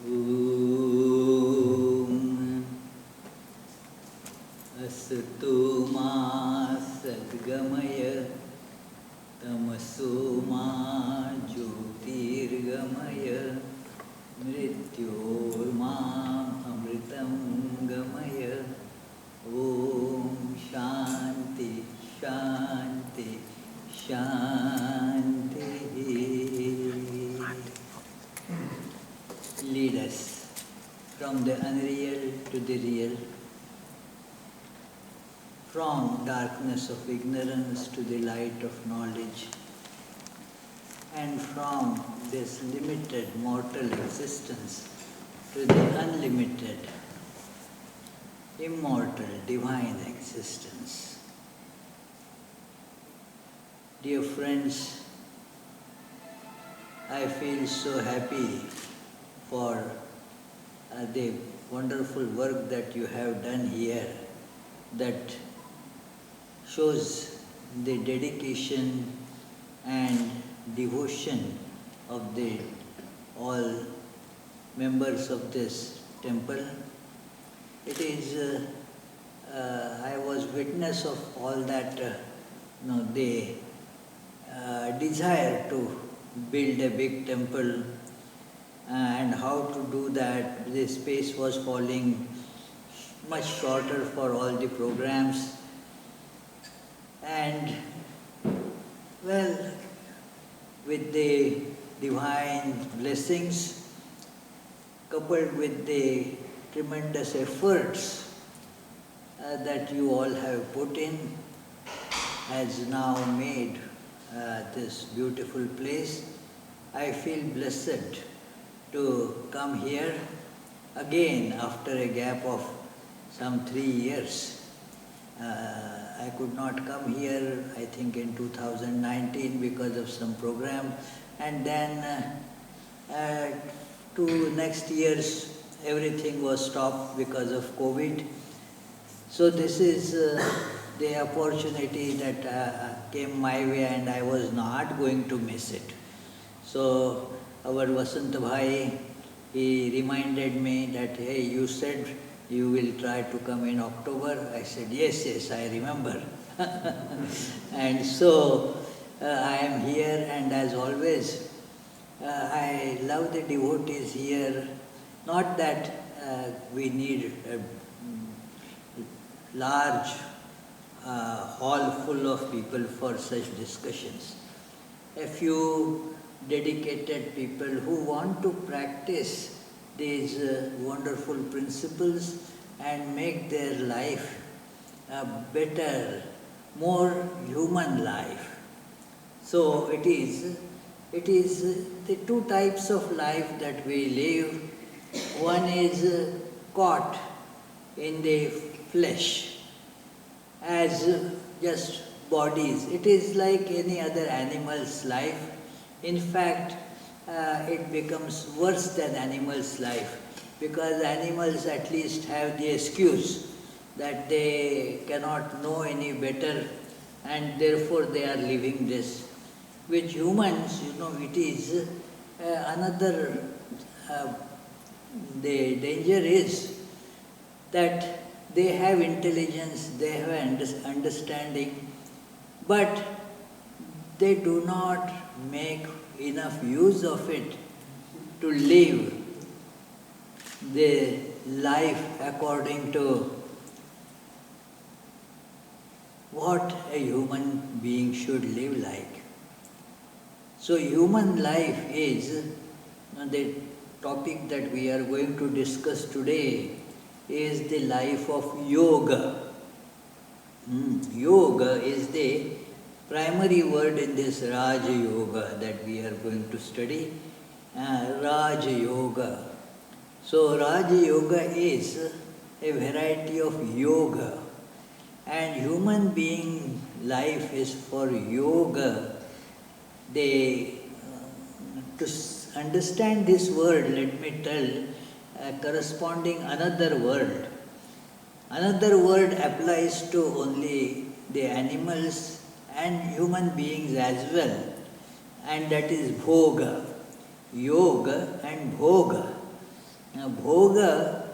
Om Asato Ma Sadgamaya Tamaso Ma Jyotirgamaya Mrityor Ma Amritam Gamaya. Om Shanti Shanti Shanti. Lead us from the unreal to the real, from darkness of ignorance to the light of knowledge, and from this limited mortal existence to the unlimited, immortal, divine existence. Dear friends, I feel so happy for the wonderful work that you have done here, that shows the dedication and devotion of the all members of this temple. It is, I was witness of all that, they desire to build a big temple, and how to do that. The space was falling much shorter for all the programs. And, well, with the divine blessings, coupled with the tremendous efforts that you all have put in, has now made this beautiful place. I feel blessed to come here again after a gap of some 3 years. I could not come here, I think in 2019 because of some program, and then 2 next years everything was stopped because of COVID. So this is the opportunity that came my way, and I was not going to miss it. So our Vasant Bhai, he reminded me that, hey, you said you will try to come in October. I said, yes, I remember. And so I am here, and as always, I love the devotees here. Not that we need a large hall full of people for such discussions. A few dedicated people who want to practice these wonderful principles and make their life a better, more human life. So it is the two types of life that we live. One is caught in the flesh as just bodies. It is like any other animal's life. In fact, it becomes worse than animals' life, because animals at least have the excuse that they cannot know any better, and therefore they are living this. With humans, it is another, the danger is that they have intelligence, they have understanding, but they do not make enough use of it to live the life according to what a human being should live like. So human life is, the topic that we are going to discuss today is the life of yoga. Yoga is the primary word in this Raja Yoga that we are going to study. Raja Yoga. So Raja Yoga is a variety of yoga, and human being life is for yoga. To understand this word, let me tell corresponding another word. Another word applies to only the animals and human beings as well, and that is bhoga. Yoga and bhoga. Bhoga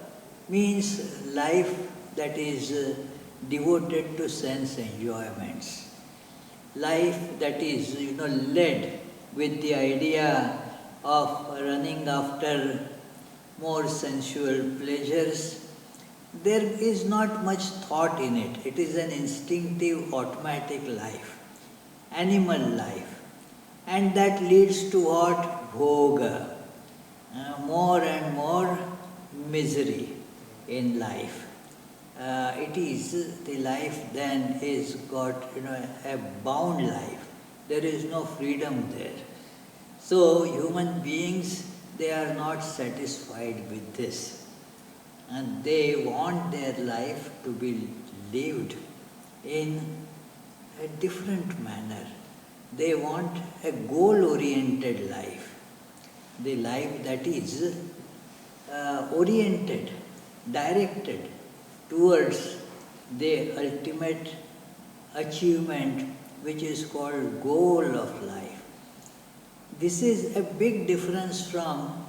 means life that is devoted to sense enjoyments. Life that is, led with the idea of running after more sensual pleasures. There is not much thought in it. It is an instinctive, automatic life, animal life. And that leads to what? Bhoga. More and more misery in life. It is the life then is got a bound life. There is no freedom there. So human beings, they are not satisfied with this, and they want their life to be lived in a different manner. They want a goal-oriented life, the life that is oriented, directed towards the ultimate achievement, which is called goal of life. This is a big difference from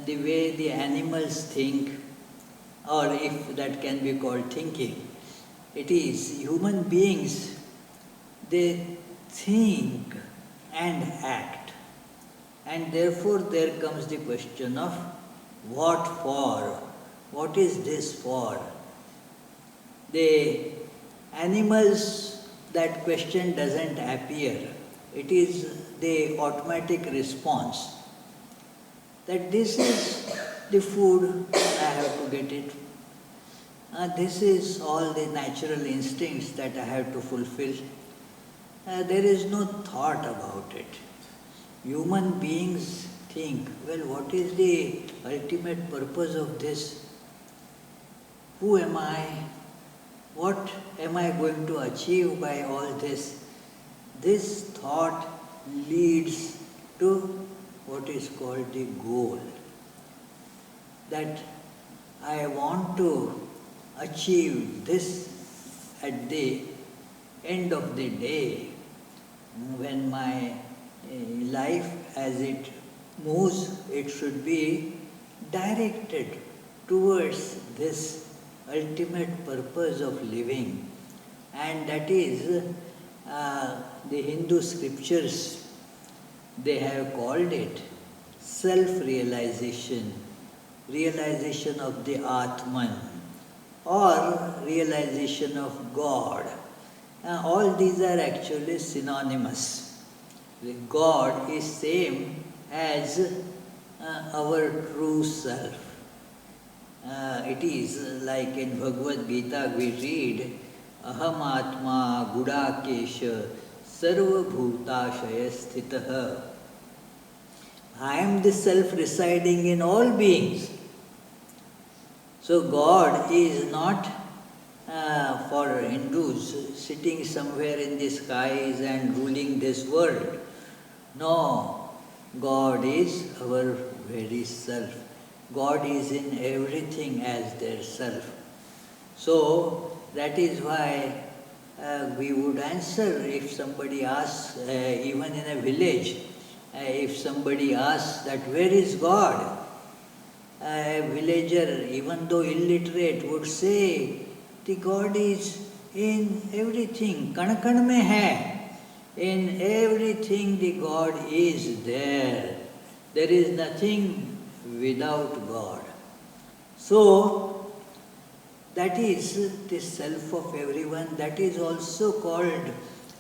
the way the animals think, or if that can be called thinking. It is human beings, they think and act. And therefore there comes the question of what for? What is this for? The animals, that question doesn't appear. It is the automatic response that this is the food, I have to get it. This is all the natural instincts that I have to fulfill. There is no thought about it. Human beings think, well, what is the ultimate purpose of this? Who am I? What am I going to achieve by all this? This thought leads to what is called the goal. That I want to achieve this at the end of the day, when my life as it moves, it should be directed towards this ultimate purpose of living. And that is the Hindu scriptures, they have called it self-realization, realization of the Atman, or realization of God. All these are actually synonymous. God is same as our true self. It is like in Bhagavad Gita we read, Aham Atma Gudakesha Sarva Bhutashaya Sthitaha. I am the self residing in all beings. So God is not for Hindus sitting somewhere in the skies and ruling this world. No, God is our very self. God is in everything as their self. So that is why we would answer if somebody asks, even in a village, if somebody asks that where is God? A villager, even though illiterate, would say, the God is in everything. Kan kan mein hai. In everything the God is there. There is nothing without God. So, that is the self of everyone. That is also called,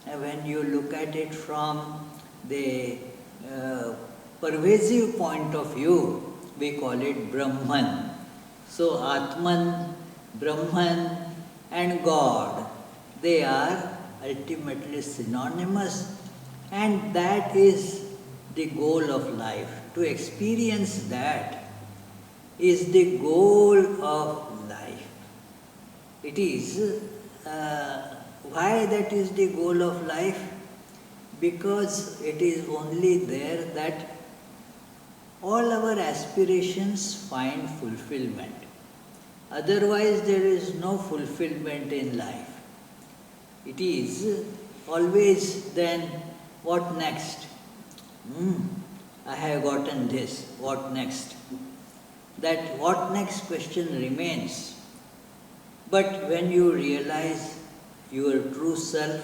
when you look at it from the pervasive point of view, we call it Brahman. So Atman, Brahman and God, they are ultimately synonymous, and that is the goal of life. To experience that is the goal of life. It is, why that is the goal of life? Because it is only there that all our aspirations find fulfillment. Otherwise, there is no fulfillment in life. It is always then, what next? I have gotten this, what next? that what next question remains. But when you realize your true self,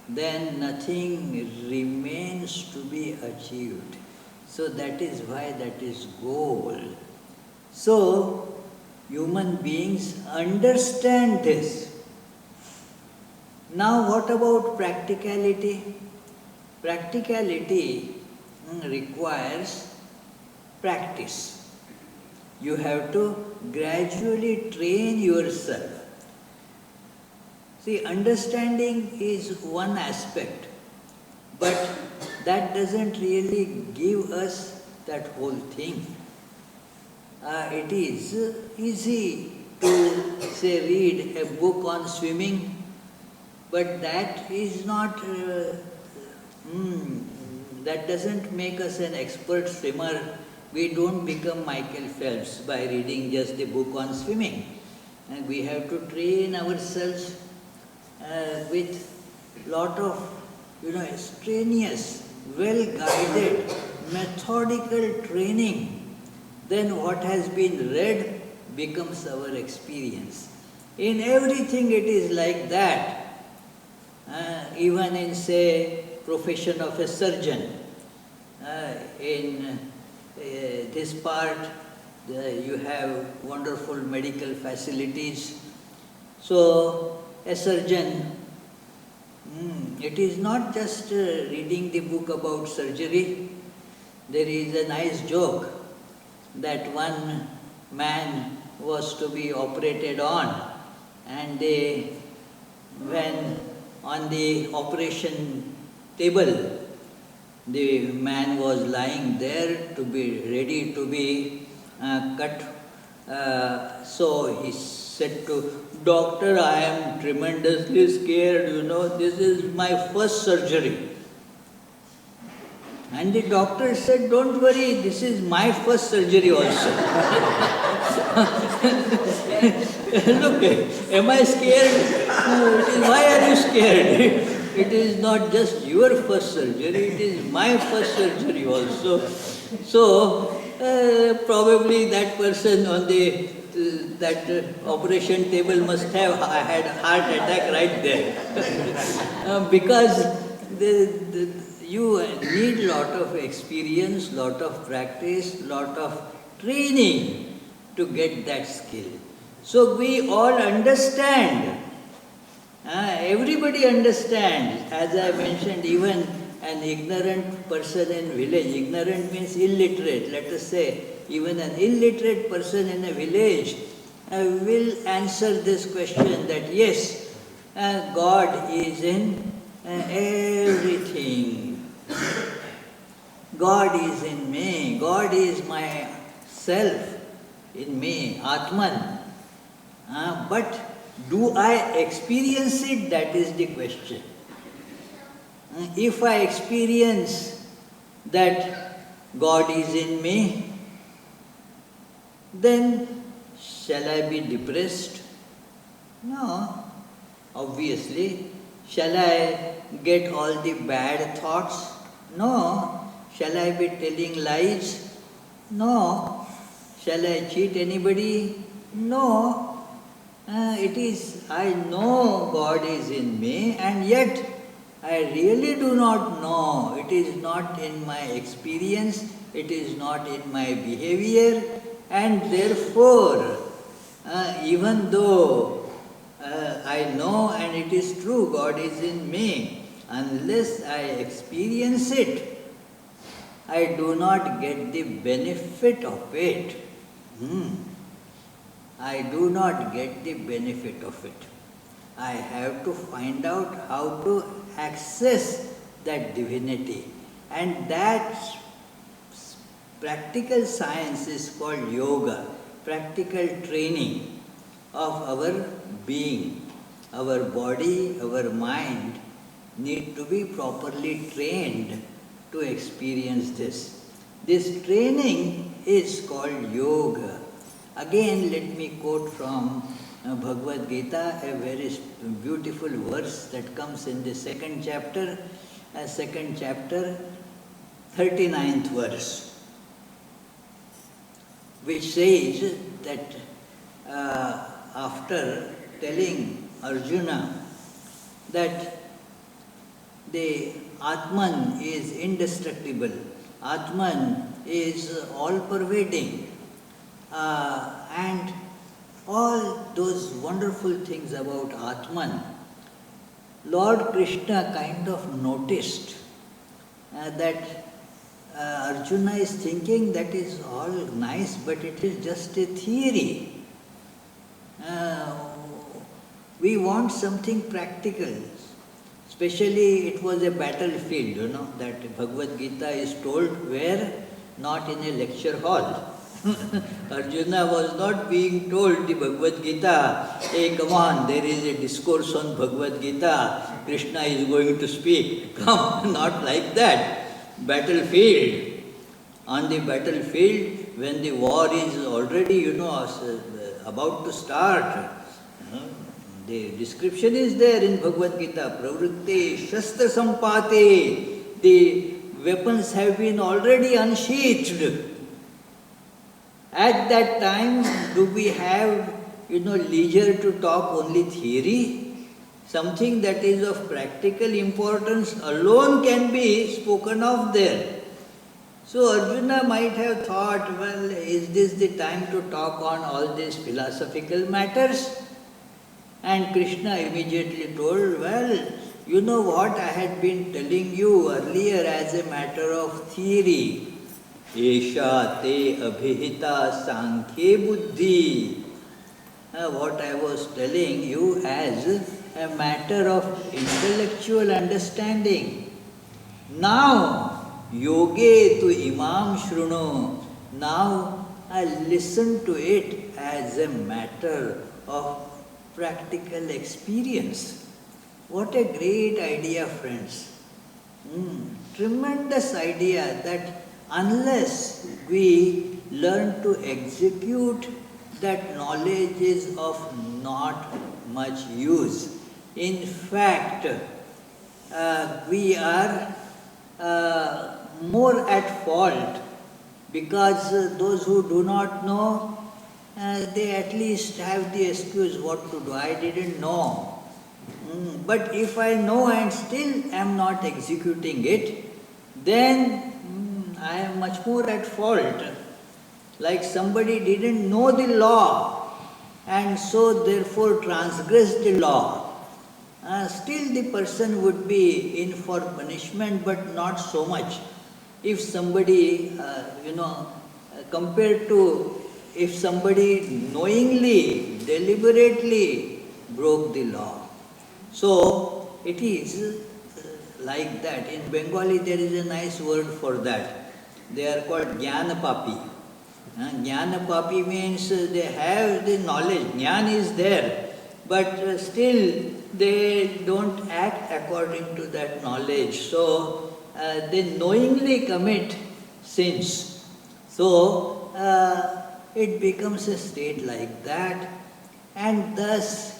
then nothing remains to be achieved. So that is why that is goal. So human beings understand this. Now what about practicality? Practicality requires practice. You have to gradually train yourself. See, understanding is one aspect, but that doesn't really give us that whole thing. It is easy to, say, read a book on swimming, but that is not, that doesn't make us an expert swimmer. We don't become Michael Phelps by reading just a book on swimming. And we have to train ourselves with lot of, strenuous, well-guided, methodical training. Then what has been read becomes our experience. In everything it is like that. Even in, say, profession of a surgeon. In this part, you have wonderful medical facilities. So, a surgeon, it is not just reading the book about surgery. There is a nice joke that one man was to be operated on, and when on the operation table, the man was lying there to be ready to be cut. So he said to doctor, I am tremendously scared, this is my first surgery. And the doctor said, don't worry, this is my first surgery also. Look, am I scared? No, it is, why are you scared? It is not just your first surgery, it is my first surgery also. So, probably that person on the that operation table must have had a heart attack right there. Because you need lot of experience, lot of practice, lot of training to get that skill. So we all understand. Everybody understands. As I mentioned, even an ignorant person in village, ignorant means illiterate, let us say, even an illiterate person in a village will answer this question that yes, God is in everything. God is in me. God is my self in me, Atman. But do I experience it? That is the question. If I experience that God is in me, then shall I be depressed? No, obviously. Shall I get all the bad thoughts? No. Shall I be telling lies? No. Shall I cheat anybody? No. It is, I know God is in me, and yet I really do not know. It is not in my experience, it is not in my behavior, and therefore, even though I know and it is true, God is in me, unless I experience it, I do not get the benefit of it. I do not get the benefit of it. I have to find out how to access that divinity. And that practical science is called yoga, practical training of our being. Our body, our mind need to be properly trained to experience this. This training is called yoga. Again, let me quote from Bhagavad Gita, a very beautiful verse that comes in the second chapter, 39th verse. which says that after telling Arjuna that the Atman is indestructible, Atman is all-pervading, and all those wonderful things about Atman, Lord Krishna kind of noticed that Arjuna is thinking that is all nice, but it is just a theory. We want something practical. Especially it was a battlefield, that Bhagavad Gita is told where? Not in a lecture hall. Arjuna was not being told the Bhagavad Gita, hey, come on, there is a discourse on Bhagavad Gita, Krishna is going to speak. Come, not like that. Battlefield. On the battlefield, when the war is already, about to start, the description is there in Bhagavad Gita, Pravritte, Shastra Sampate, the weapons have been already unsheathed. At that time, do we have, leisure to talk only theory? Something that is of practical importance alone can be spoken of there. So Arjuna might have thought, well, is this the time to talk on all these philosophical matters? And Krishna immediately told, well, you know what I had been telling you earlier as a matter of theory. Esha te abhihita sankhya buddhi. What I was telling you as a matter of intellectual understanding. Now, yoge tu imam shruno. Now, I listen to it as a matter of practical experience. What a great idea, friends. Tremendous idea that unless we learn to execute, that knowledge is of not much use. In fact, we are more at fault because those who do not know, they at least have the excuse what to do. I didn't know. But if I know and still am not executing it, then I am much more at fault. Like somebody didn't know the law and so therefore transgressed the law. Still the person would be in for punishment, but not so much. If somebody, compared to if somebody knowingly, deliberately broke the law. So it is like that. In Bengali there is a nice word for that. They are called Jnana Papi. Jnana Papi means they have the knowledge, Jnana is there, but still they don't act according to that knowledge. So they knowingly commit sins. So it becomes a state like that, and thus,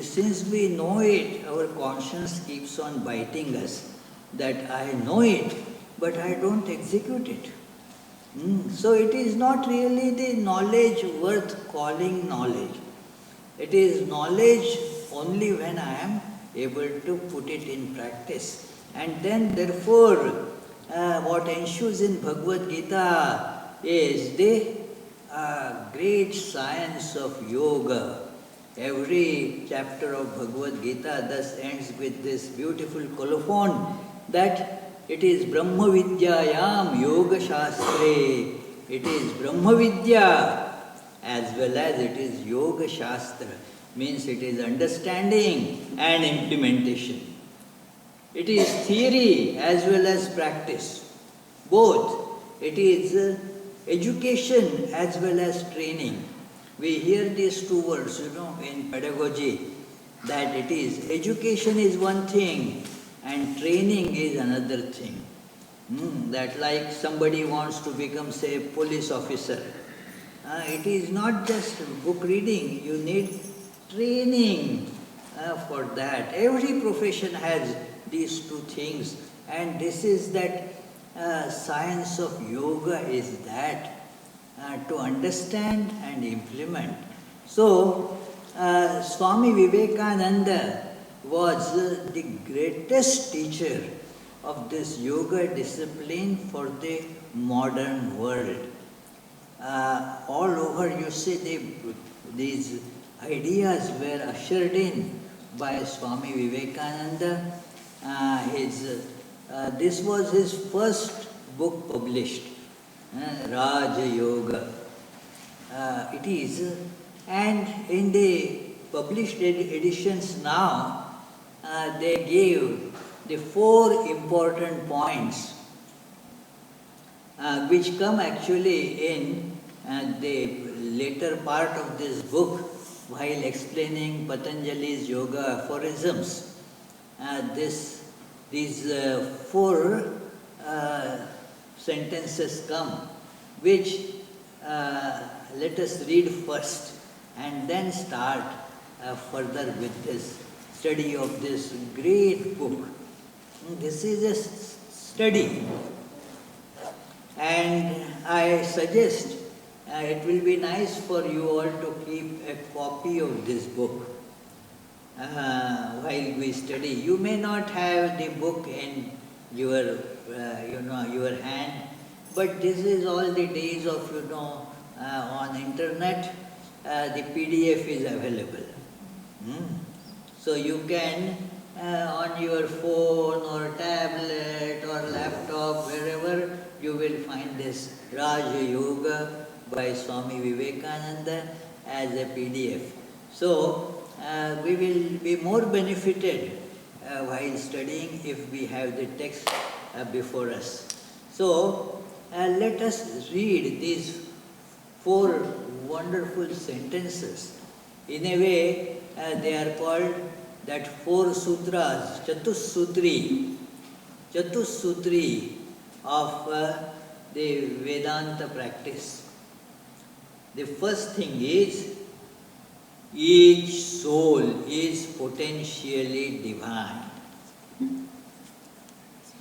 since we know it, our conscience keeps on biting us, that I know it, but I don't execute it. So it is not really the knowledge worth calling knowledge. It is knowledge only when I am able to put it in practice. And then therefore, what ensues in Bhagavad Gita is the great science of yoga. Every chapter of Bhagavad Gita thus ends with this beautiful colophon that it is Brahma Vidyayam Yoga Shastre. It is Brahma Vidya as well as it is Yoga Shastra. Means it is understanding and implementation. It is theory as well as practice. Both. It is education as well as training. We hear these two words, in pedagogy, that it is education is one thing and training is another thing. That like somebody wants to become, say, police officer. It is not just book reading, you need training for that. Every profession has these two things, and this is that science of yoga is that. to understand and implement. So, Swami Vivekananda was the greatest teacher of this yoga discipline for the modern world. All over, you see, these ideas were ushered in by Swami Vivekananda. This was his first book published, Raja Yoga. It is, and in the published editions now, they gave the 4 important points which come actually in the later part of this book while explaining Patanjali's yoga aphorisms. These 4 sentences come, which let us read first and then start further with this study of this great book. This is a study, and I suggest it will be nice for you all to keep a copy of this book while we study. You may not have the book in your your hand, but this is all the days of on internet. The PDF is available, so you can on your phone or tablet or laptop, wherever, you will find this Raja Yoga by Swami Vivekananda as a PDF. So we will be more benefited while studying if we have the text before us. So let us read these 4 wonderful sentences. In a way, they are called that 4 sutras, Chatussutri of the Vedanta practice. The first thing is, each soul is potentially divine.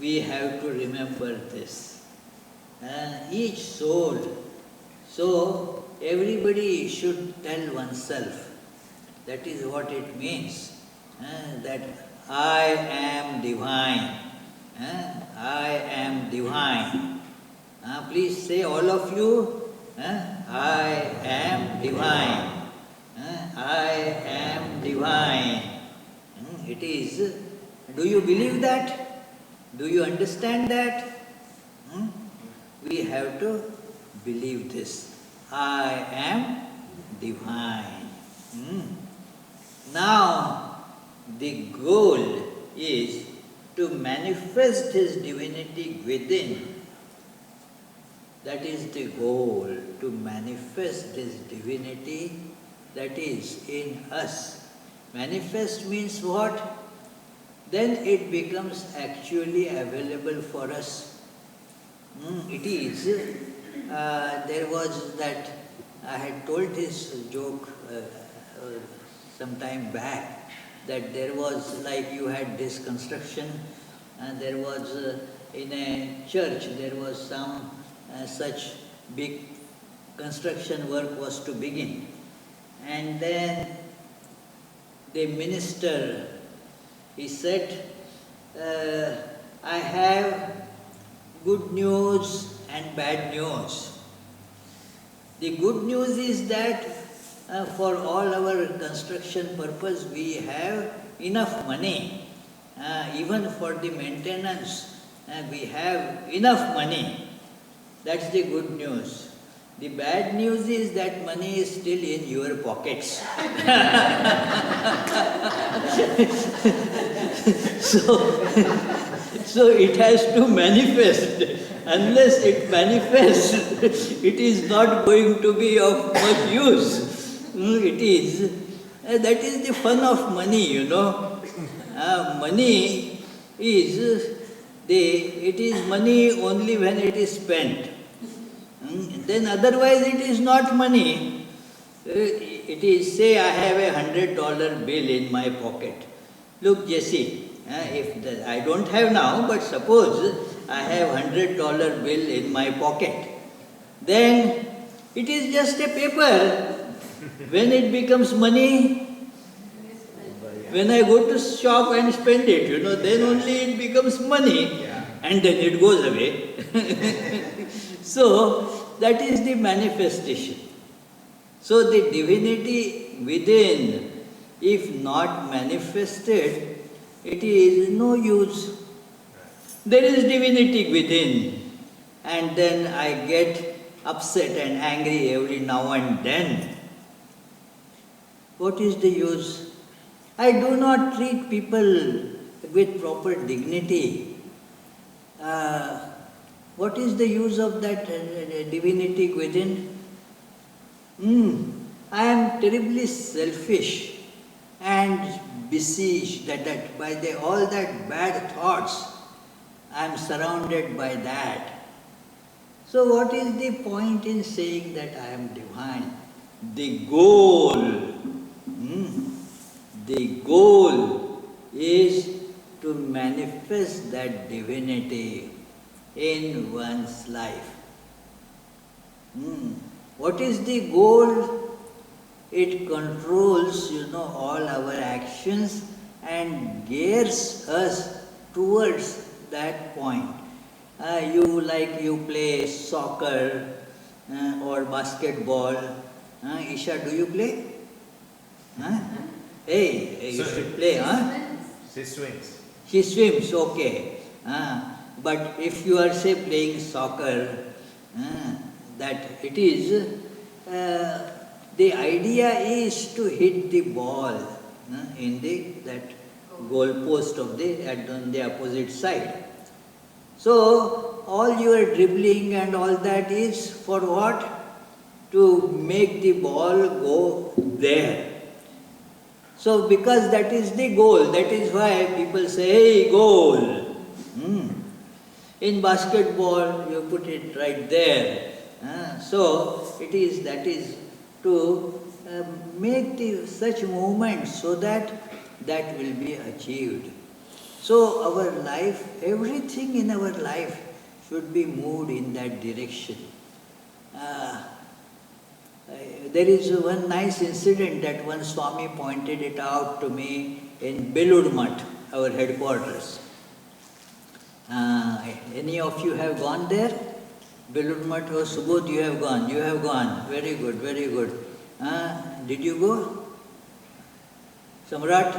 We have to remember this. Each soul. So, everybody should tell oneself. That is what it means. That I am divine. I am divine. Please say, all of you, I am divine. I am divine. It is. Do you believe that? Do you understand that? We have to believe this. I am divine. Now, the goal is to manifest His divinity within. That is the goal, to manifest His divinity that is in us. Manifest means what? Then it becomes actually available for us. It is. There was that, I had told this joke some time back, that there was, like you had this construction, and there was in a church, there was some such big construction work was to begin. And then the minister, he said, I have good news and bad news. The good news is that for all our construction purpose we have enough money. Even for the maintenance we have enough money. That's the good news. The bad news is that money is still in your pockets. So it has to manifest. Unless it manifests, it is not going to be of much use. It is. That is the fun of money, Money is it is money only when it is spent. Then otherwise it is not money. It is, say I have $100 bill in my pocket. Look, Jesse, I don't have now, but suppose I have $100 bill in my pocket. Then It is just a paper. When it becomes money, when I go to shop and spend it, then only it becomes money, and then it goes away. So, that is the manifestation. So, the divinity within, if not manifested, it is no use. There is divinity within, and then I get upset and angry every now and then. What is the use? I do not treat people with proper dignity. What is the use of that divinity within? I am terribly selfish and besieged that by all that bad thoughts. I am surrounded by that. So what is the point in saying that I am divine? The goal is to manifest that divinity in one's life. What is the goal? It controls, all our actions and gears us towards that point. You play soccer or basketball. Isha, do you play? Hey, you should play, She swims. She swims, okay. But if you are, say, playing soccer, that it is, the idea is to hit the ball in that goal post on the opposite side. So, all your dribbling and all that is for what? To make the ball go there. So, because that is the goal, that is why people say, hey, goal. In basketball, you put it right there. So, that is to make such movements so that will be achieved. So, our life, everything in our life should be moved in that direction. There is one nice incident that one Swami pointed it out to me in Belur Math, our headquarters. Any of you have gone there? Belur Math or Subodh, you have gone. You have gone. Very good, very good. Did you go? Samrat,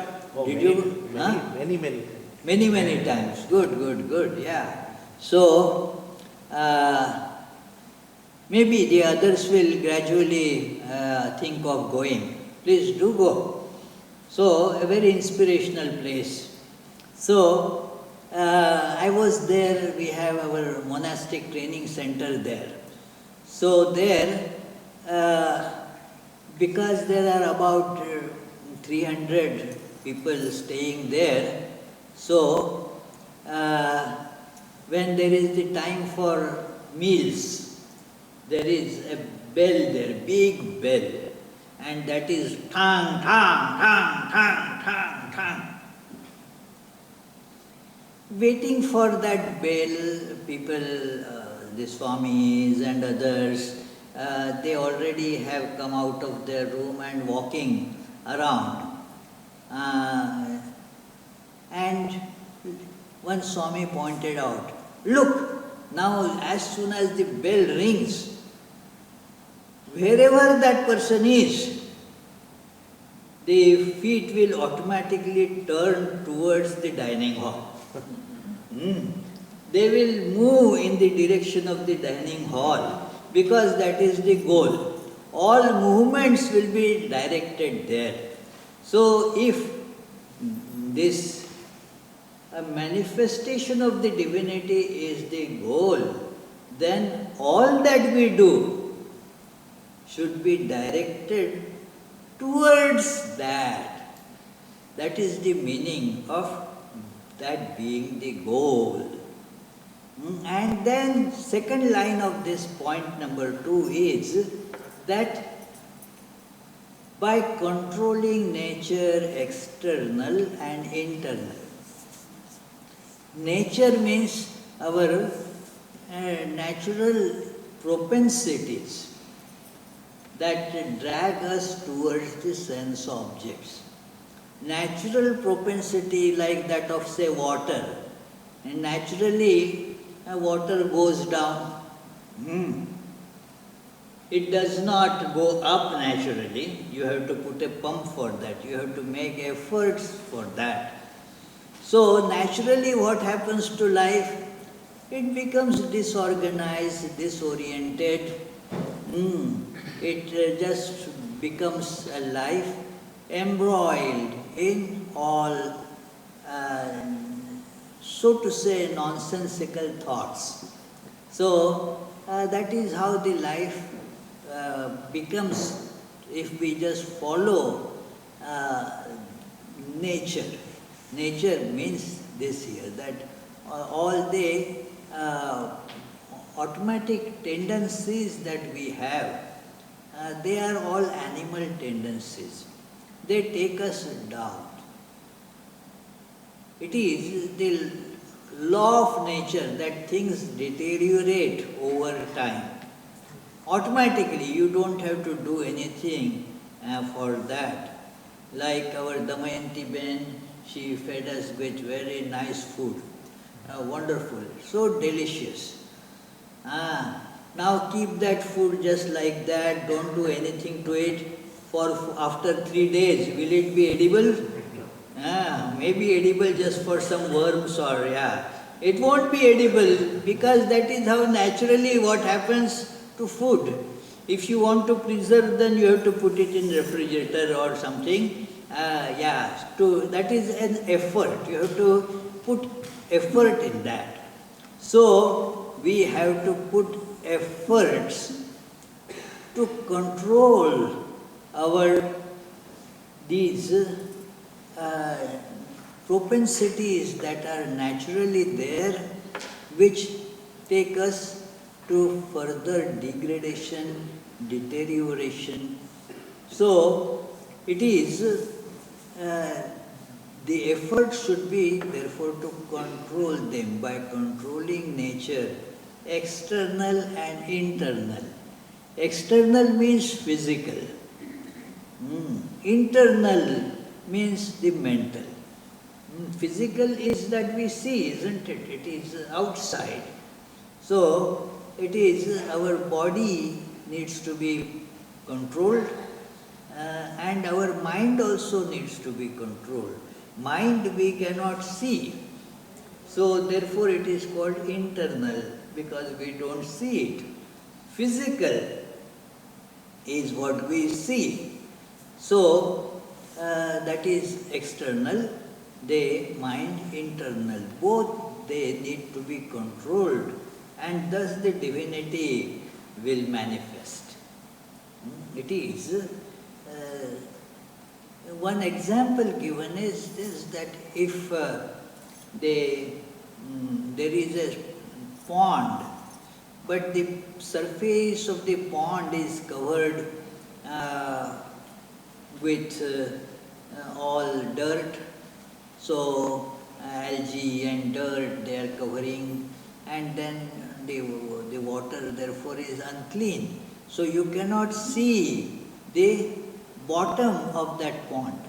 did you go? Many times. Many times. Good, yeah. So, maybe the others will gradually think of going. Please do go. So, a very inspirational place. So, I was there, we have our monastic training center there. So, there, because there are about 300 people staying there, so when there is the time for meals, there is a bell there, big bell, and that is tang, tang, tang, tang, tang, tang. Waiting for that bell, people, the Swamis and others, they already have come out of their room and walking around. And one Swami pointed out, look, now as soon as the bell rings, wherever that person is, the feet will automatically turn towards the dining hall. They will move in the direction of the dining hall because that is the goal. All movements will be directed there. So if this manifestation of the divinity is the goal, then all that we do should be directed towards that. That is the meaning of that being the goal. And then second line of this point number 2 is that by controlling nature external and internal. Nature means our natural propensities. that drag us towards the sense objects. Natural propensity like that of say water, and naturally water goes down. It does not go up naturally. You have to put a pump for that. You have to make efforts for that. So naturally what happens to life? It becomes disorganized, disoriented. It just becomes a life embroiled in all, so to say, nonsensical thoughts. So that is how the life becomes if we just follow nature. Nature means this here, that all the automatic tendencies that we have, they are all animal tendencies. They take us down. It is the law of nature that things deteriorate over time. Automatically, you don't have to do anything for that. Like our Damayanti Ben, she fed us with very nice food. Wonderful, so delicious. Now keep that food just like that, don't do anything to it. For after 3 days, will it be edible? Maybe edible just for some worms or it won't be edible, because that is how naturally what happens to food. If you want to preserve, then you have to put it in refrigerator or something. That is an effort. You have to put effort in that. So we have to put efforts to control these propensities that are naturally there, which take us to further degradation, deterioration. So it is the effort should be therefore to control them by controlling nature, external and internal. External means physical. Internal means the mental. Physical is that we see, isn't it? It is outside. So it is our body needs to be controlled, and our mind also needs to be controlled. Mind we cannot see. So therefore it is called internal, because we don't see it. Physical is what we see. So that is external, the mind internal. Both they need to be controlled, and thus the divinity will manifest. It is one example given is this, that if there is a pond, but the surface of the pond is covered with all dirt, so algae and dirt they are covering, and then the water therefore is unclean. So you cannot see the bottom of that pond.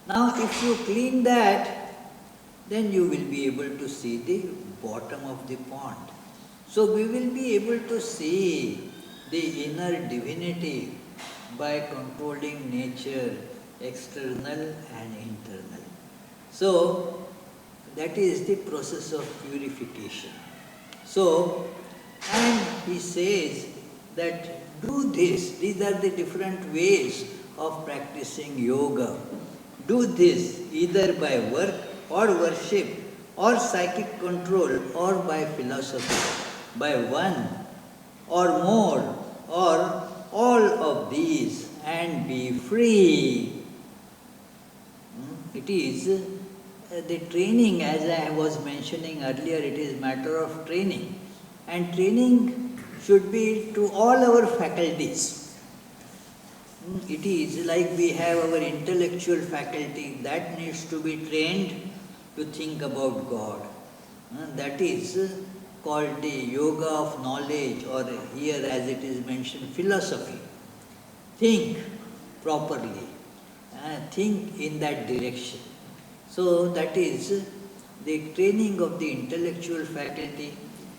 Now if you clean that, then you will be able to see the bottom of the pond. So we will be able to see the inner divinity by controlling nature, external and internal. So that is the process of purification. So, and he says that do this, these are the different ways of practicing yoga. Do this either by work or worship or psychic control or by philosophy, by one or more or all of these, and be free. It is the training, as I was mentioning earlier, it is matter of training. And training should be to all our faculties. It is like we have our intellectual faculty that needs to be trained to think about God. That is called the yoga of knowledge, or here as it is mentioned, philosophy. Think properly, think in that direction. So that is the training of the intellectual faculty.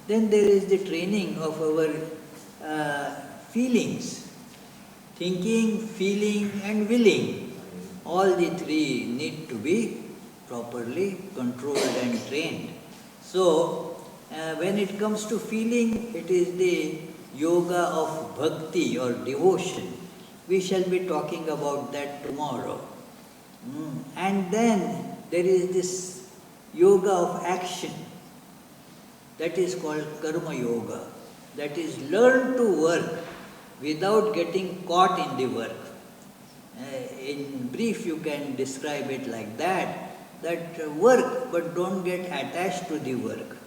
Then there is the training of our feelings, thinking, feeling and willing. All the three need to be properly controlled and trained. So when it comes to feeling, it is the yoga of bhakti or devotion. We shall be talking about that tomorrow. And then there is this yoga of action. That is called karma yoga. That is learn to work without getting caught in the work. In brief, you can describe it like that work but don't get attached to the work.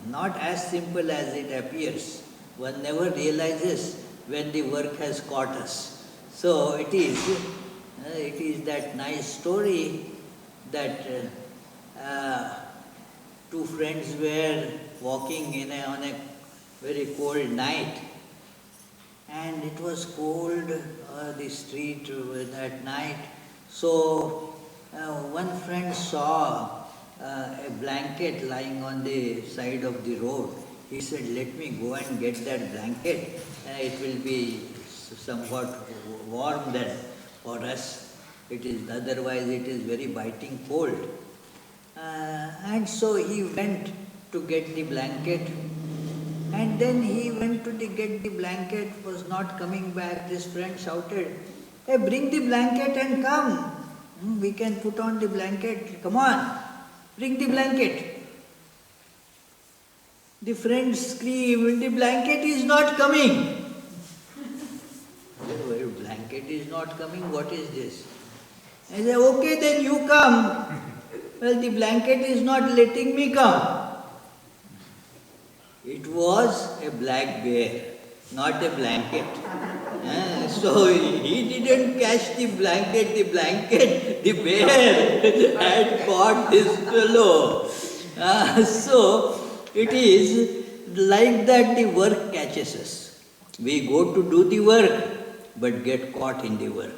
Not as simple as it appears. One never realizes when the work has caught us. So it is that nice story that two friends were walking on a very cold night, and it was cold, the street at night. So one friend saw a blanket lying on the side of the road. He said, "Let me go and get that blanket. It will be somewhat warm then for us. Otherwise it is very biting cold." And so he went to get the blanket. And then he went to get the blanket, was not coming back. This friend shouted, "Hey, bring the blanket and come. We can put on the blanket. Come on, bring the blanket." The friend screamed, "The blanket is not coming." "The blanket is not coming, what is this?" I said, "Okay, then you come." "Well, the blanket is not letting me come." It was a black bear, not a blanket. So he didn't catch the blanket, the bear had caught this fellow. So it is like that the work catches us. We go to do the work, but get caught in the work.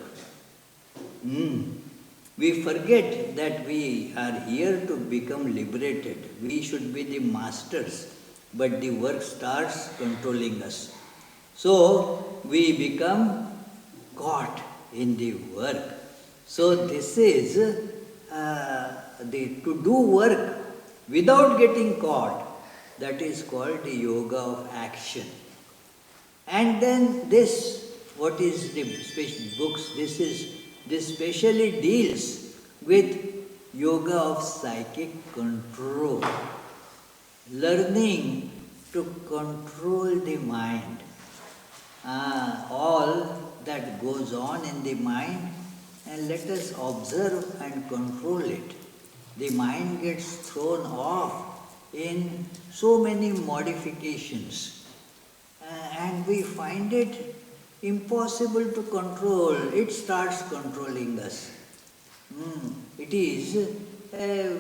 We forget that we are here to become liberated. We should be the masters, but the work starts controlling us. So we become caught in the work. So this is to do work without getting caught. That is called the yoga of action. And then this, what is the books? This specially deals with yoga of psychic control. Learning to control the mind. All that goes on in the mind, and let us observe and control it. The mind gets thrown off in so many modifications, and we find it impossible to control. It starts controlling us. It is a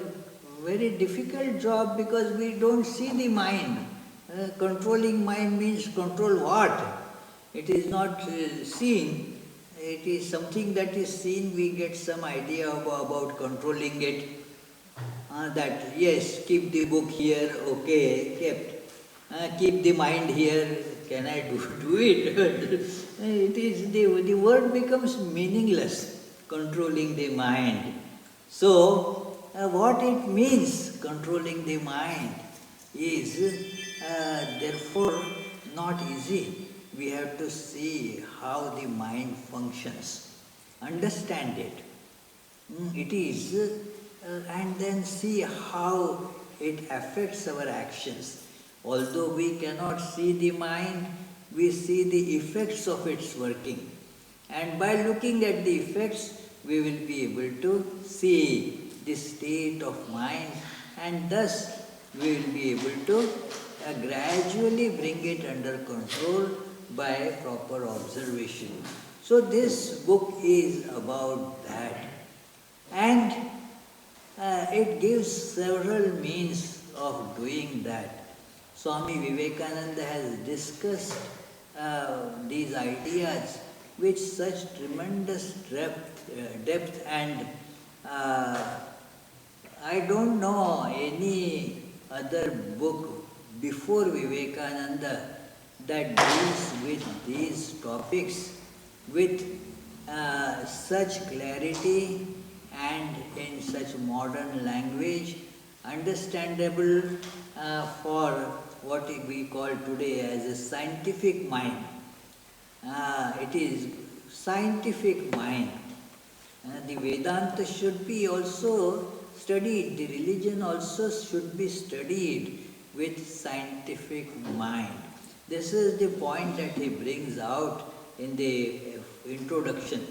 very difficult job because we don't see the mind. Controlling mind means control what? It is not seen. It is something that is seen. We get some idea about controlling it. That yes, keep the book here, okay, kept. Keep the mind here, can I do it? It is the word becomes meaningless, controlling the mind. So what it means, controlling the mind, is therefore not easy. We have to see how the mind functions, understand it. It is, and then see how it affects our actions. Although we cannot see the mind, we see the effects of its working. And by looking at the effects, we will be able to see the state of mind, and thus we will be able to gradually bring it under control by proper observation. So this book is about that. And it gives several means of doing that. Swami Vivekananda has discussed these ideas with such tremendous depth and I don't know any other book before Vivekananda that deals with these topics with such clarity and in such modern language, understandable for what we call today as a scientific mind. It is scientific mind. The Vedanta should be also studied, the religion also should be studied with scientific mind. This is the point that he brings out in the introduction,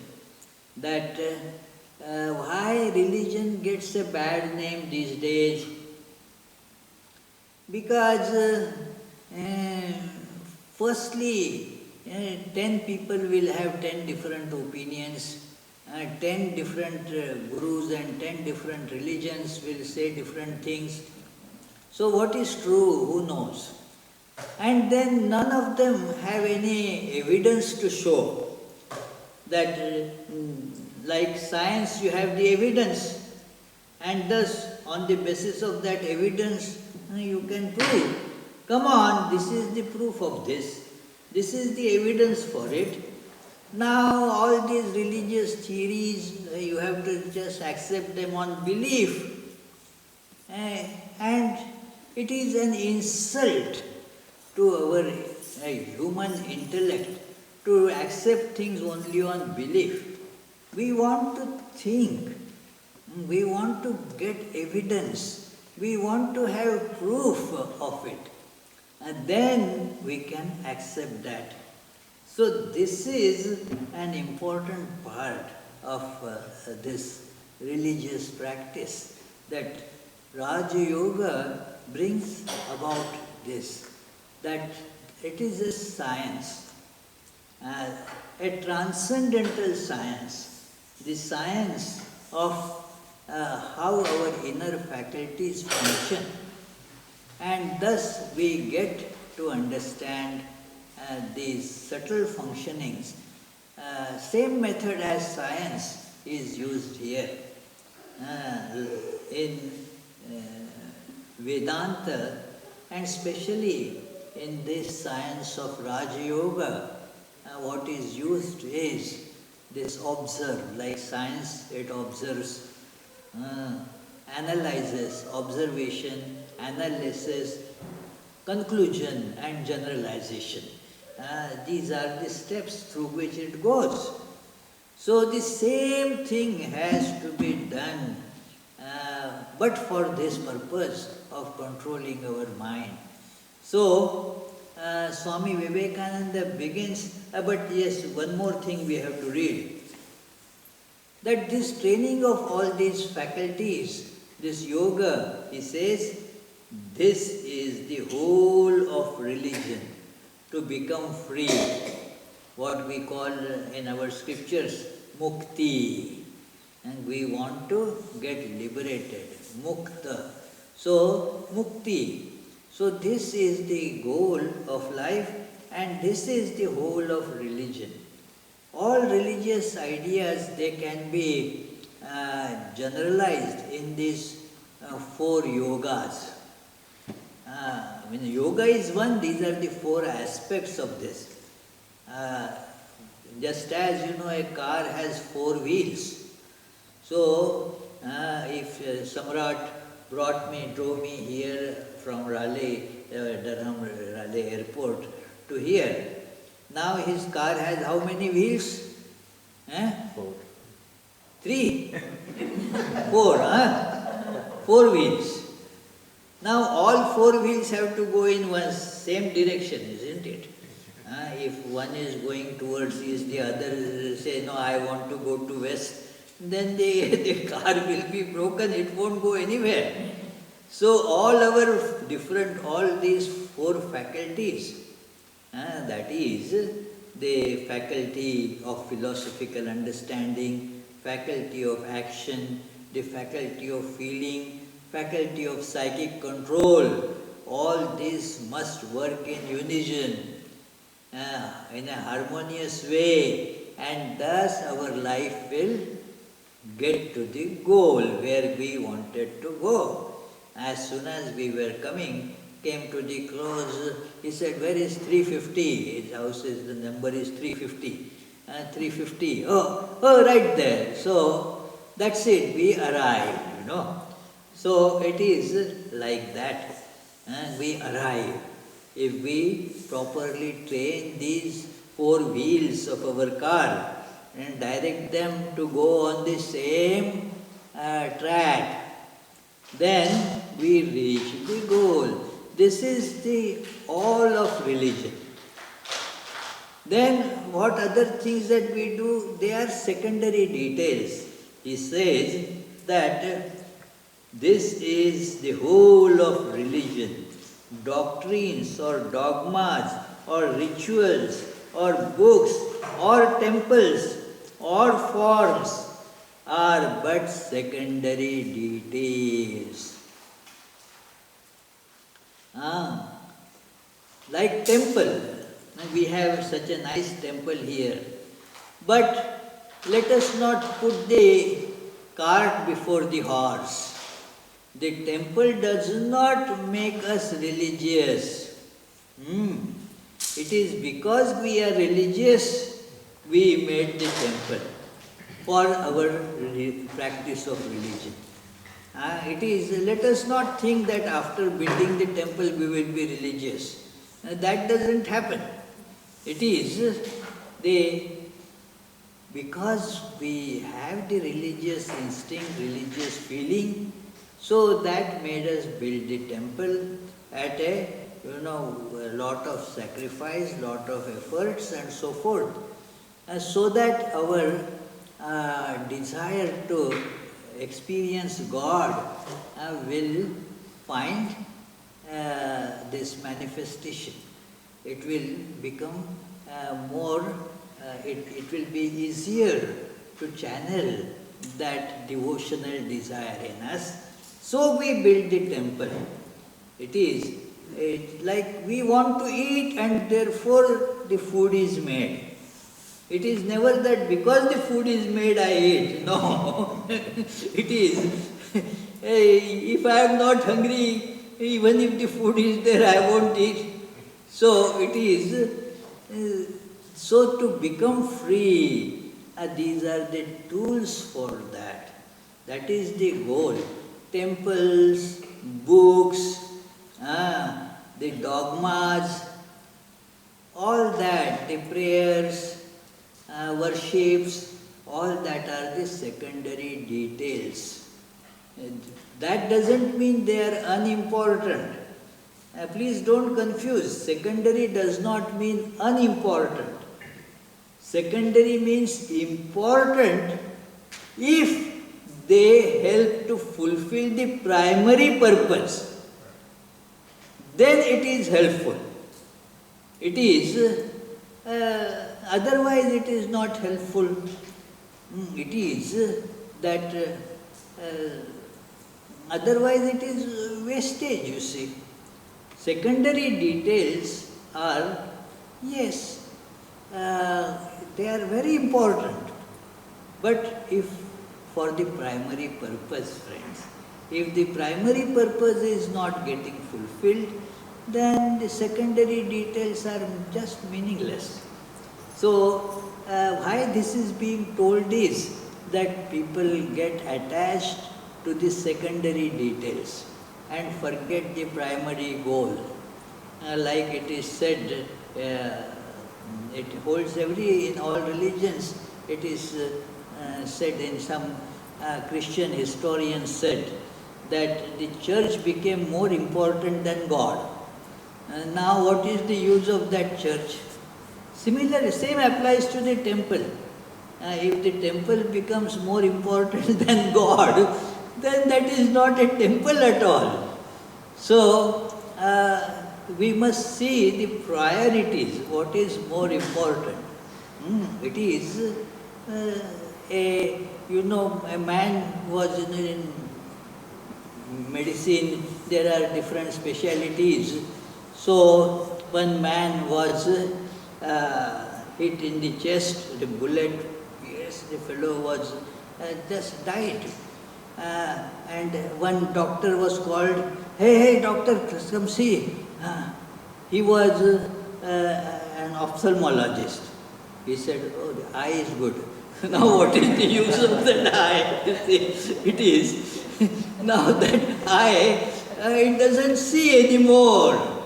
that why religion gets a bad name these days. Because firstly, 10 people will have 10 different opinions, 10 different gurus and 10 different religions will say different things. So what is true, who knows? And then none of them have any evidence to show that, like science, you have the evidence, and thus on the basis of that evidence you can prove. Come on, this is the proof of this. This is the evidence for it. Now all these religious theories, you have to just accept them on belief. And it is an insult to our human intellect to accept things only on belief. We want to think. We want to get evidence. We want to have proof of it. And then we can accept that. So this is an important part of this religious practice, that Raja Yoga brings about this, that it is a science, a transcendental science, the science of how our inner faculties function, and thus we get to understand these subtle functionings. Same method as science is used here. In Vedanta, and especially in this science of Raja Yoga, what is used is this observe, like science, it observes, analyzes, observation, analysis, conclusion and generalization. These are the steps through which it goes. So the same thing has to be done, but for this purpose of controlling our mind. So Swami Vivekananda begins, but yes, one more thing we have to read. That this training of all these faculties, this yoga, he says, this is the whole of religion, to become free, what we call in our scriptures mukti, and we want to get liberated, mukta. So mukti, so this is the goal of life, and this is the whole of religion. All religious ideas, they can be generalized in these 4 yogas. Yoga is one, these are the 4 aspects of this. Just as a car has 4 wheels. So if Samrat drove me here from Durham Raleigh airport to here, now his car has how many wheels? 4. 3? 4, 4 wheels. Now all 4 wheels have to go in one same direction, isn't it? If one is going towards east, the other say, no, I want to go to west, then the car will be broken, it won't go anywhere. So all these 4 faculties, that is the faculty of philosophical understanding, faculty of action, the faculty of feeling, faculty of psychic control, all these must work in unison, in a harmonious way, and thus our life will get to the goal where we wanted to go. As soon as we were came to the close, he said, where is 350? His house is, the number is 350. 350, oh, right there. So, that's it, we arrived. So, it is like that. We arrive. If we properly train these four wheels of our car and direct them to go on the same track, then we reach the goal. This is the all of religion. Then what other things that we do, they are secondary details. He says that this is the whole of religion. Doctrines or dogmas or rituals or books or temples or forms are but secondary details. Like temple, we have such a nice temple here. But let us not put the cart before the horse. The temple does not make us religious. It is because we are religious, we made the temple for our practice of religion. Let us not think that after building the temple we will be religious. That doesn't happen. It is because we have the religious instinct, religious feeling, so that made us build the temple at a lot of sacrifice, lot of efforts and so forth. So that our desire to experience God will find this manifestation. It will become it will be easier to channel that devotional desire in us. So we build the temple. It's like we want to eat and therefore the food is made. It is never that because the food is made I eat. No. It is, if I am not hungry, even if the food is there, I won't eat. So it is, so to become free, these are the tools for that. That is the goal. Temples, books, the dogmas, all that, the prayers, worships, all that are the secondary details. That doesn't mean they are unimportant. Please don't confuse. Secondary does not mean unimportant. Secondary means important if they help to fulfill the primary purpose. Then it is helpful. It is, otherwise it is not helpful. It is that, otherwise it is wastage, you see. Secondary details are, yes, they are very important. But if for the primary purpose, friends, if the primary purpose is not getting fulfilled, then the secondary details are just meaningless. So, why this is being told is that people get attached to the secondary details and forget the primary goal. Like it is said, it holds in all religions, it is said in some Christian historians said that the church became more important than God. Now what is the use of that church? Similarly, same applies to the temple. If the temple becomes more important than God, then that is not a temple at all. So, we must see the priorities, what is more important. It is a man was medicine, there are different specialities. So one man was hit in the chest with a bullet. Yes, the fellow was just died. And one doctor was called. Hey, doctor, come see. He was an ophthalmologist. He said, oh, the eye is good. Now what is the use of that eye? It is. Now that eye, it doesn't see anymore.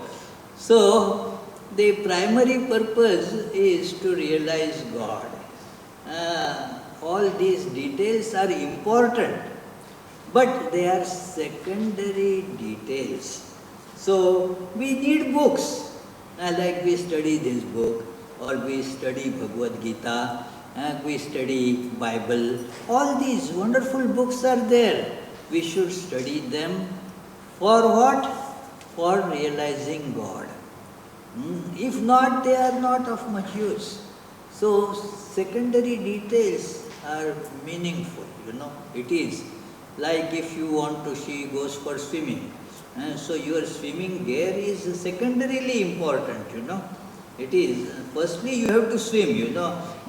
So, the primary purpose is to realize God. All these details are important, but they are secondary details. So, we need books, like we study this book, or we study Bhagavad Gita, we study Bible. All these wonderful books are there. We should study them for what? For realizing God. If not, they are not of much use. So, secondary details are meaningful, It is like if you want to, she goes for swimming. So, your swimming gear is secondarily important, It is. Firstly, you have to swim,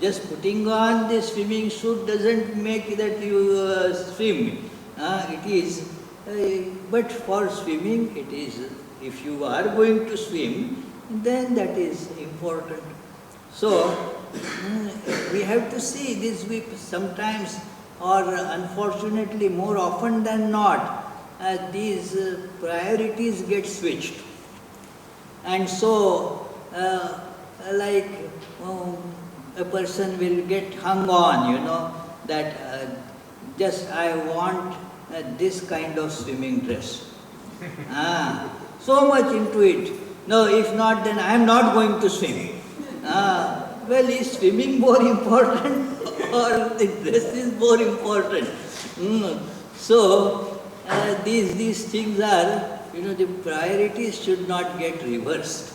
Just putting on the swimming suit doesn't make that you swim. It is. But for swimming, it is. If you are going to swim, then that is important. So, we have to see this. We sometimes, or unfortunately more often than not, these priorities get switched. And so, like a person will get hung on, that just I want this kind of swimming dress. So much into it. No, if not, then I am not going to swim. Well, is swimming more important or the dress is more important? So, these things are, the priorities should not get reversed.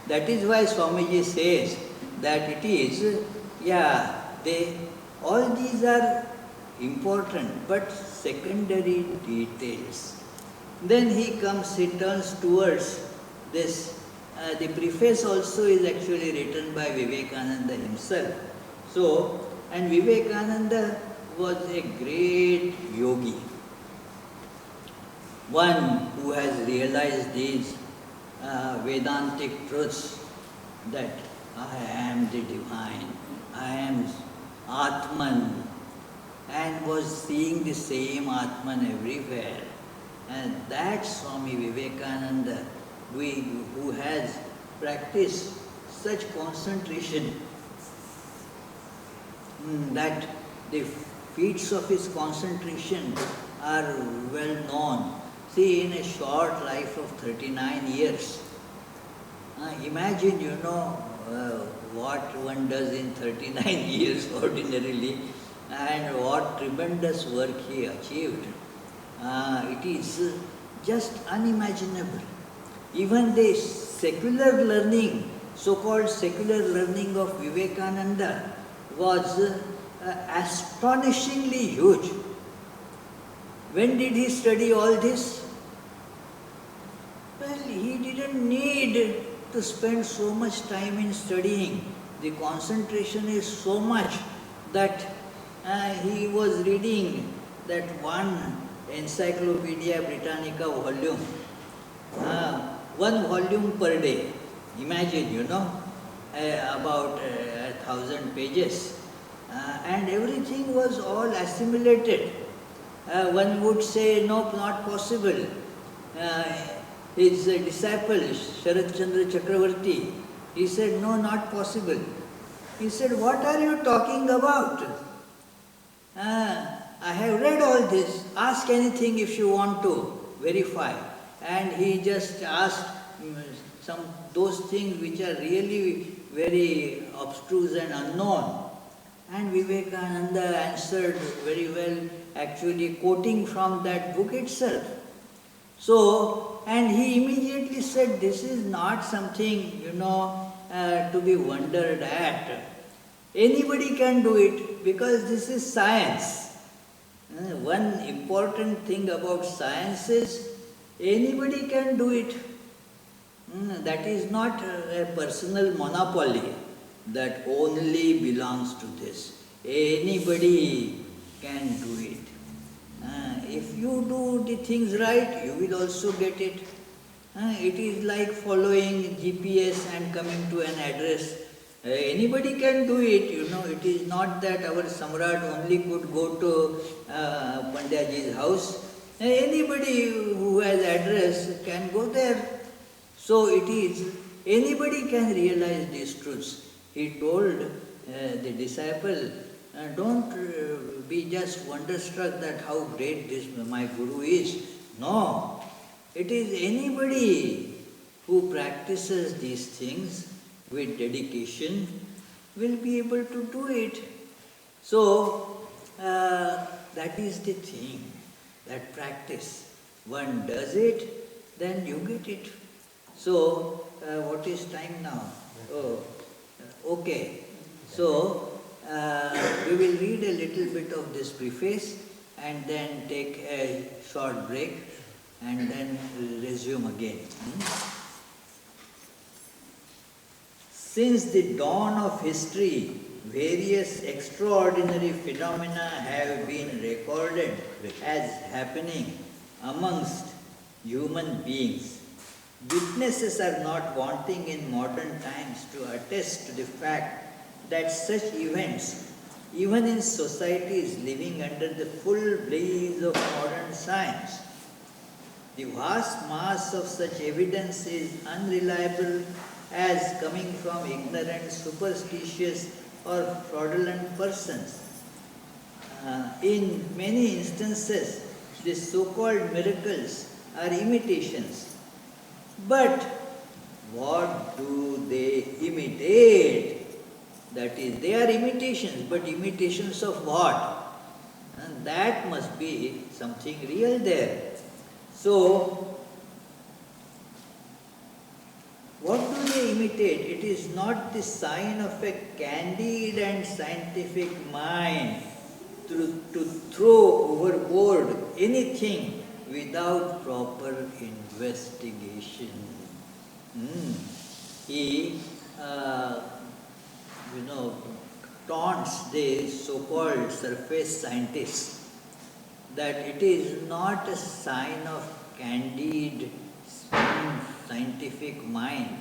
That is why Swamiji says that it is, all these are important, but secondary details. Then he turns towards this. The preface also is actually written by Vivekananda himself. So, and Vivekananda was a great yogi. One who has realized these Vedantic truths that I am the divine, I am Atman, and was seeing the same Atman everywhere. And that Swami Vivekananda, who has practiced such concentration that the feats of his concentration are well known. See, in a short life of 39 years, imagine, what one does in 39 years ordinarily, and what tremendous work he achieved. It is just unimaginable. Even the secular learning, so-called secular learning of Vivekananda was astonishingly huge. When did he study all this? Well, he didn't need to spend so much time in studying. The concentration is so much that he was reading that one Encyclopedia Britannica volume, one volume per day. Imagine, about 1,000 pages. And everything was all assimilated. One would say, no, not possible. His disciple, Sharat Chandra Chakravarti, he said, no, not possible. He said, what are you talking about? I have read all this. Ask anything if you want to verify. And he just asked those things which are really very abstruse and unknown. And Vivekananda answered very well, actually quoting from that book itself. So, and he immediately said, this is not something, to be wondered at. Anybody can do it because this is science. One important thing about science is anybody can do it. That is not a personal monopoly that only belongs to this. Anybody can do it. If you do the things right, you will also get it. It is like following GPS and coming to an address. Anybody can do it, It is not that our Samrat only could go to Pandyaji's house. Anybody who has address can go there. So it is, anybody can realize these truths. He told the disciple, don't be just wonderstruck that how great this my Guru is. No, it is anybody who practices these things with dedication will be able to do it. So, that is the thing, that practice. One does it, then you get it. So, what is time now? Oh, okay. So, we will read a little bit of this preface and then take a short break and then resume again. Since the dawn of history, various extraordinary phenomena have been recorded as happening amongst human beings. Witnesses are not wanting in modern times to attest to the fact that such events, even in societies living under the full blaze of modern science, the vast mass of such evidence is unreliable as coming from ignorant, superstitious, or fraudulent persons. In many instances, the so-called miracles are imitations. But what do they imitate? That is, they are imitations, but imitations of what? And that must be something real there. So, what do they imitate? It is not the sign of a candid and scientific mind to throw overboard anything without proper investigation. He, taunts the so-called surface scientists that it is not a sign of candid scientific mind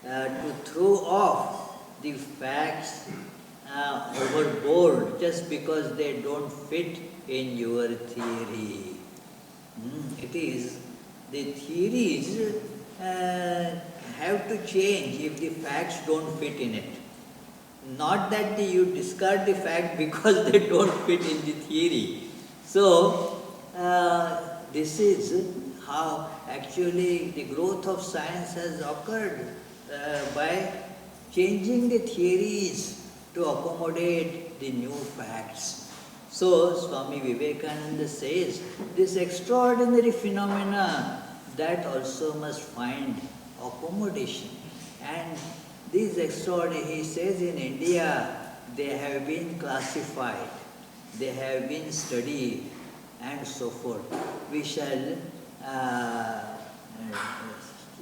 to throw off the facts overboard just because they don't fit in your theory. It is, the theories have to change if the facts don't fit in it. Not that you discard the fact because they don't fit in the theory. So, this is how actually the growth of science has occurred by changing the theories to accommodate the new facts. So, Swami Vivekananda says, this extraordinary phenomena, that also must find accommodation. And these extraordinary, he says, in India, they have been classified, they have been studied, and so forth. We shall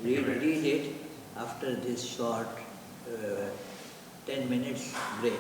read it after this short 10 minutes break.